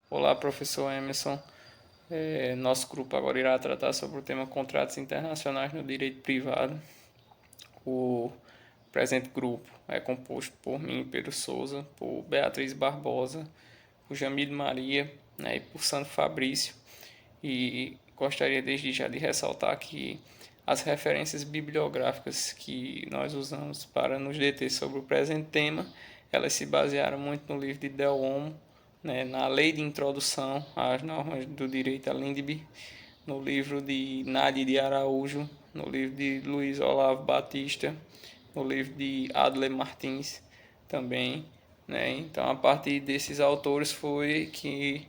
Olá, professor Emerson. Nosso grupo agora irá tratar sobre o tema contratos internacionais no direito privado. O presente grupo é composto por mim, Pedro Souza, por Beatriz Barbosa, por Jamil Maria, né, e por Sandro Fabrício. E gostaria desde já de ressaltar que as referências bibliográficas que nós usamos para nos deter sobre o presente tema, elas se basearam muito no livro de Del Olmo, né, na Lei de Introdução às Normas do Direito à Lindbe, no livro de Nádia de Araújo, no livro de Luiz Olavo Batista, no livro de Adler Martins também. Né? Então, a partir desses autores foi que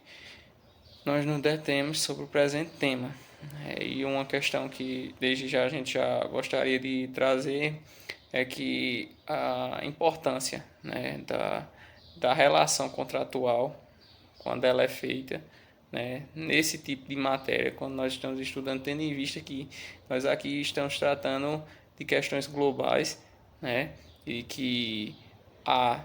nós nos detemos sobre o presente tema. E uma questão que desde já a gente já gostaria de trazer é que a importância, né, da relação contratual, quando ela é feita, né, nesse tipo de matéria, quando nós estamos estudando, tendo em vista que nós aqui estamos tratando de questões globais, né, e que há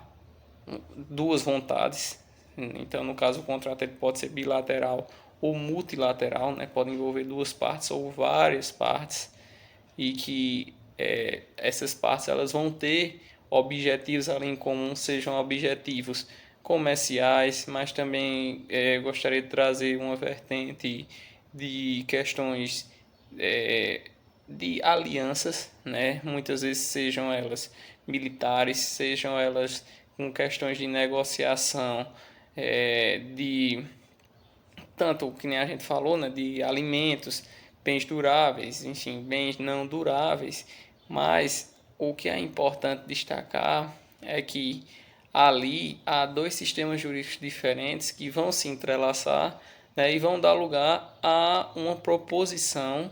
duas vontades. Então, no caso, o contrato ele pode ser bilateral ou multilateral, né? Pode envolver duas partes ou várias partes, e que essas partes elas vão ter objetivos ali em comum, sejam objetivos comerciais, mas também gostaria de trazer uma vertente de questões de alianças, né? Muitas vezes sejam elas militares, sejam elas com questões de negociação, de tanto que nem a gente falou, né, de alimentos, bens duráveis, enfim, bens não duráveis, mas o que é importante destacar é que ali há dois sistemas jurídicos diferentes que vão se entrelaçar, né, e vão dar lugar a uma proposição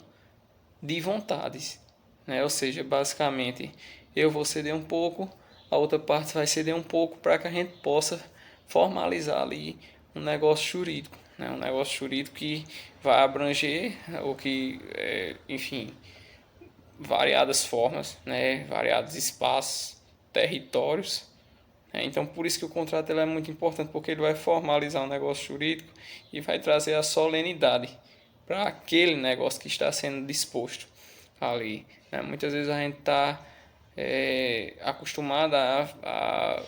de vontades, né? Ou seja, basicamente eu vou ceder um pouco, a outra parte vai ceder um pouco para que a gente possa formalizar ali um negócio jurídico, né? Um negócio jurídico que vai abranger o que, enfim, variadas formas, né? Variados espaços, territórios. Então, por isso que o contrato ele é muito importante, porque ele vai formalizar um negócio jurídico e vai trazer a solenidade para aquele negócio que está sendo disposto ali. Né? Muitas vezes a gente está acostumado a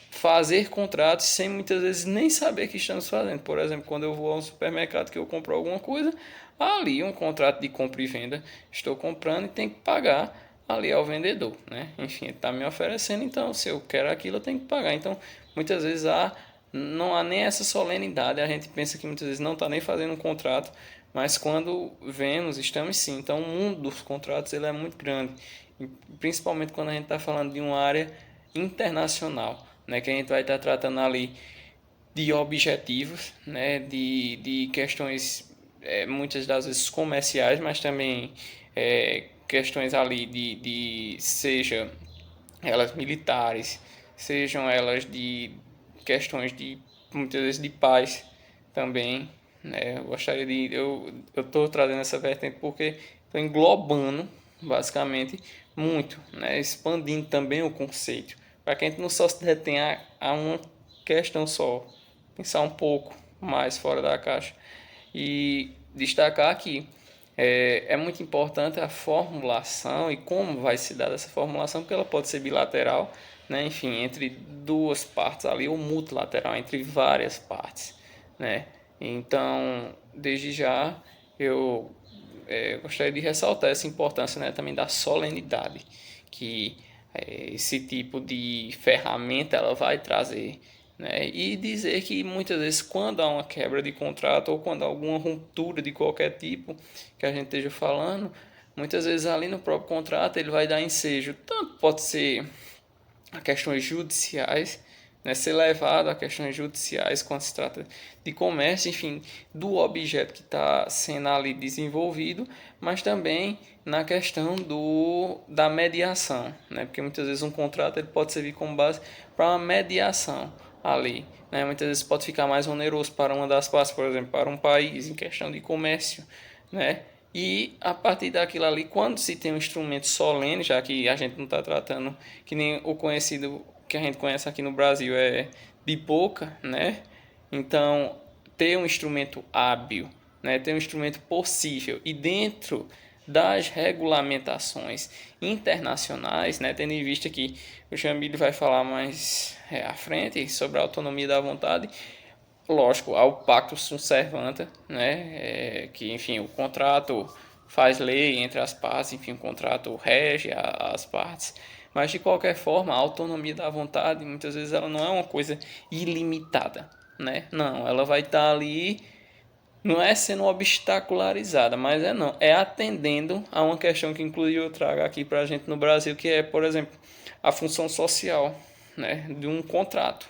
fazer contratos sem muitas vezes nem saber que estamos fazendo. Por exemplo, quando eu vou ao supermercado que eu compro alguma coisa, ali um contrato de compra e venda, estou comprando e tenho que pagar ali ao vendedor, né? Enfim, ele está me oferecendo, então se eu quero aquilo eu tenho que pagar. Então, muitas vezes não há nem essa solenidade, a gente pensa que muitas vezes não está nem fazendo um contrato, mas quando vemos, estamos sim. Então, o mundo dos contratos ele é muito grande, principalmente quando a gente está falando de uma área internacional, né, que a gente vai estar tratando ali de objetivos, né, de questões muitas das vezes comerciais, mas também questões ali de seja elas militares, sejam elas de questões de muitas vezes de paz também, né? Eu gostaria de eu estou trazendo essa vertente porque estou englobando basicamente muito, né? Expandindo também o conceito para que a gente não só se detenha a uma questão só, pensar um pouco mais fora da caixa e destacar que é muito importante a formulação e como vai se dar essa formulação, porque ela pode ser bilateral, né? Enfim, entre duas partes ali, ou multilateral, entre várias partes, né? Então, desde já, eu gostaria de ressaltar essa importância, né, também da solenidade, que esse tipo de ferramenta ela vai trazer, né? E dizer que muitas vezes quando há uma quebra de contrato ou quando há alguma ruptura de qualquer tipo que a gente esteja falando, muitas vezes ali no próprio contrato ele vai dar ensejo, tanto pode ser a questões judiciais, né, ser levado a questões judiciais quando se trata de comércio, enfim, do objeto que está sendo ali desenvolvido, mas também na questão da mediação, né, porque muitas vezes um contrato ele pode servir como base para uma mediação ali, né, muitas vezes pode ficar mais oneroso para uma das partes, por exemplo, para um país em questão de comércio, né, e a partir daquilo ali, quando se tem um instrumento solene, já que a gente não está tratando que nem o conhecido que a gente conhece aqui no Brasil é de boca, né? Então ter um instrumento hábil, né, ter um instrumento possível e dentro das regulamentações internacionais, né, tendo em vista que o Jamil vai falar mais à frente sobre a autonomia da vontade. Lógico, há o pacto sunt servanda, né, que, enfim, o contrato faz lei entre as partes, enfim, o contrato rege as partes, mas de qualquer forma, a autonomia da vontade, muitas vezes, ela não é uma coisa ilimitada, né, não, ela vai estar ali, não é sendo obstacularizada, mas não, é atendendo a uma questão que, inclusive, eu trago aqui para a gente no Brasil, que é, por exemplo, a função social, né, de um contrato.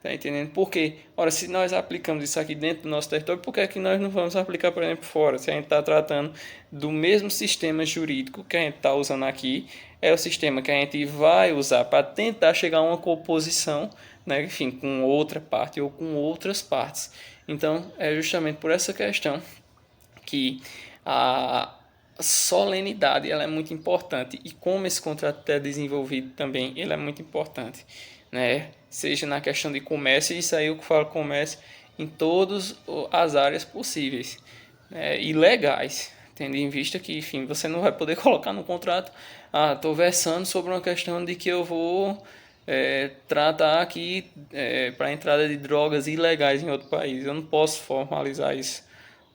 Tá entendendo? Porque, ora, se nós aplicamos isso aqui dentro do nosso território, por que é que nós não vamos aplicar, por exemplo, fora? Se a gente está tratando do mesmo sistema jurídico que a gente está usando aqui, é o sistema que a gente vai usar para tentar chegar a uma composição, né, enfim, com outra parte ou com outras partes. Então, é justamente por essa questão que a solenidade ela é muito importante e como esse contrato é desenvolvido também ele é muito importante, né? Seja na questão de comércio, e isso aí eu falo comércio em todas as áreas possíveis, né? E legais, tendo em vista que, enfim, você não vai poder colocar no contrato, estou versando sobre uma questão de que eu vou tratar aqui para a entrada de drogas ilegais em outro país. Eu não posso formalizar isso,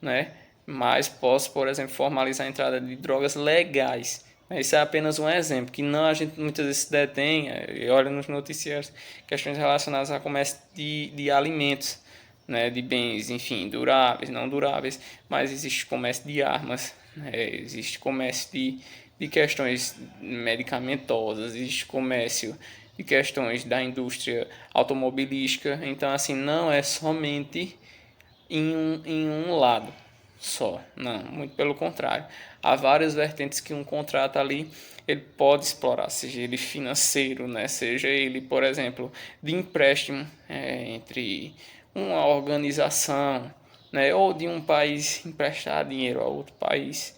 né? Mas posso, por exemplo, formalizar a entrada de drogas legais. Isso é apenas um exemplo, que não a gente muitas vezes se detém e olha nos noticiários questões relacionadas ao comércio de alimentos, né, de bens, enfim, duráveis, não duráveis, mas existe comércio de armas, né, existe comércio de questões medicamentosas, existe comércio de questões da indústria automobilística, então assim, não é somente em um lado só, não, muito pelo contrário. Há várias vertentes que um contrato ali ele pode explorar, seja ele financeiro, né, seja ele, por exemplo, de empréstimo entre uma organização, né, ou de um país emprestar dinheiro a outro país.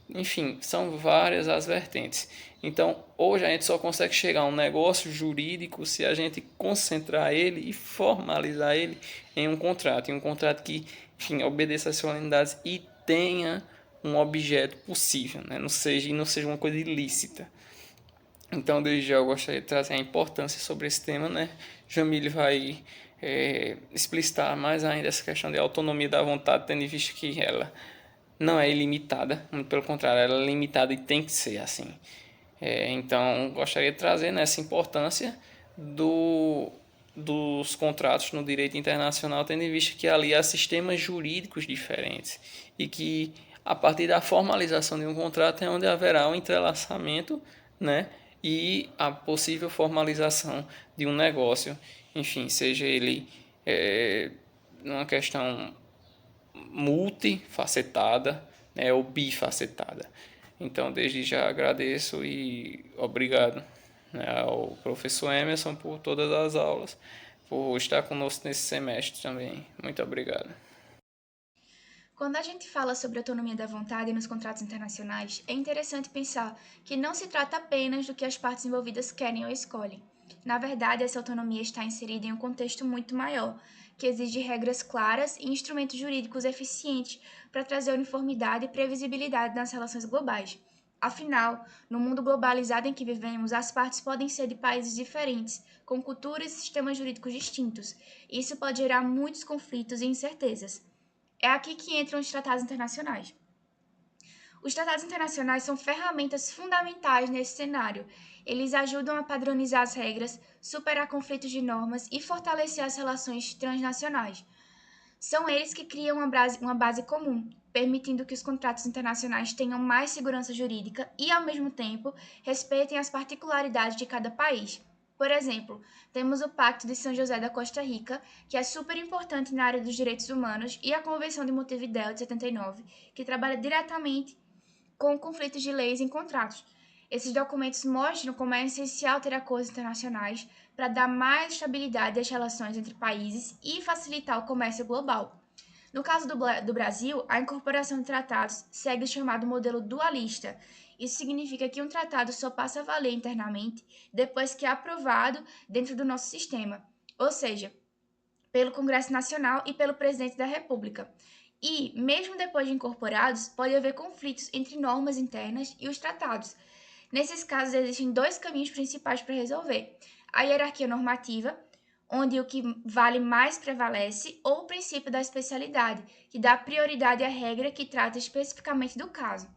Enfim, são várias as vertentes. Então, hoje a gente só consegue chegar a um negócio jurídico se a gente concentrar ele e formalizar ele em um contrato que, enfim, obedeça às solenidades e tenha um objeto possível, né? Não seja uma coisa ilícita. Então, desde já eu gostaria de trazer a importância sobre esse tema, né? Jamil vai explicitar mais ainda essa questão de autonomia da vontade, tendo em vista que ela não é ilimitada, muito pelo contrário, ela é limitada e tem que ser assim. Então, gostaria de trazer nessa importância dos contratos no direito internacional, tendo em vista que ali há sistemas jurídicos diferentes e que a partir da formalização de um contrato é onde haverá um entrelaçamento, né, e a possível formalização de um negócio, enfim, seja ele uma questão multifacetada, né, ou bifacetada. Então, desde já agradeço e obrigado, né, ao professor Emerson por todas as aulas, por estar conosco nesse semestre também. Muito obrigado. Quando a gente fala sobre autonomia da vontade nos contratos internacionais, é interessante pensar que não se trata apenas do que as partes envolvidas querem ou escolhem. Na verdade, essa autonomia está inserida em um contexto muito maior, que exige regras claras e instrumentos jurídicos eficientes para trazer uniformidade e previsibilidade nas relações globais. Afinal, no mundo globalizado em que vivemos, as partes podem ser de países diferentes, com culturas e sistemas jurídicos distintos. E isso pode gerar muitos conflitos e incertezas. É aqui que entram os tratados internacionais. Os tratados internacionais são ferramentas fundamentais nesse cenário. Eles ajudam a padronizar as regras, superar conflitos de normas e fortalecer as relações transnacionais. São eles que criam uma base comum, permitindo que os contratos internacionais tenham mais segurança jurídica e, ao mesmo tempo, respeitem as particularidades de cada país. Por exemplo, temos o Pacto de São José da Costa Rica, que é super importante na área dos direitos humanos, e a Convenção de Montevideo de 79, que trabalha diretamente com conflitos de leis em contratos. Esses documentos mostram como é essencial ter acordos internacionais para dar mais estabilidade às relações entre países e facilitar o comércio global. No caso do Brasil, a incorporação de tratados segue o chamado modelo dualista. Isso significa que um tratado só passa a valer internamente depois que é aprovado dentro do nosso sistema. Ou seja, pelo Congresso Nacional e pelo Presidente da República. E, mesmo depois de incorporados, pode haver conflitos entre normas internas e os tratados. Nesses casos, existem dois caminhos principais para resolver: a hierarquia normativa, onde o que vale mais prevalece, ou o princípio da especialidade, que dá prioridade à regra que trata especificamente do caso.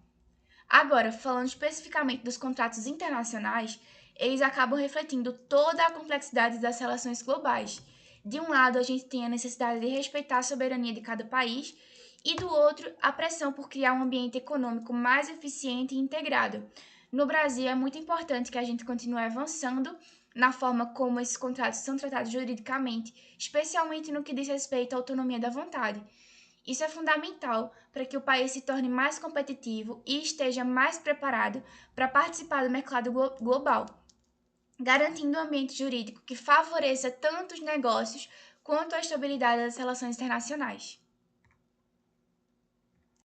Agora, falando especificamente dos contratos internacionais, eles acabam refletindo toda a complexidade das relações globais. De um lado, a gente tem a necessidade de respeitar a soberania de cada país, e do outro, a pressão por criar um ambiente econômico mais eficiente e integrado. No Brasil, é muito importante que a gente continue avançando na forma como esses contratos são tratados juridicamente, especialmente no que diz respeito à autonomia da vontade. Isso é fundamental para que o país se torne mais competitivo e esteja mais preparado para participar do mercado global, garantindo um ambiente jurídico que favoreça tanto os negócios quanto a estabilidade das relações internacionais.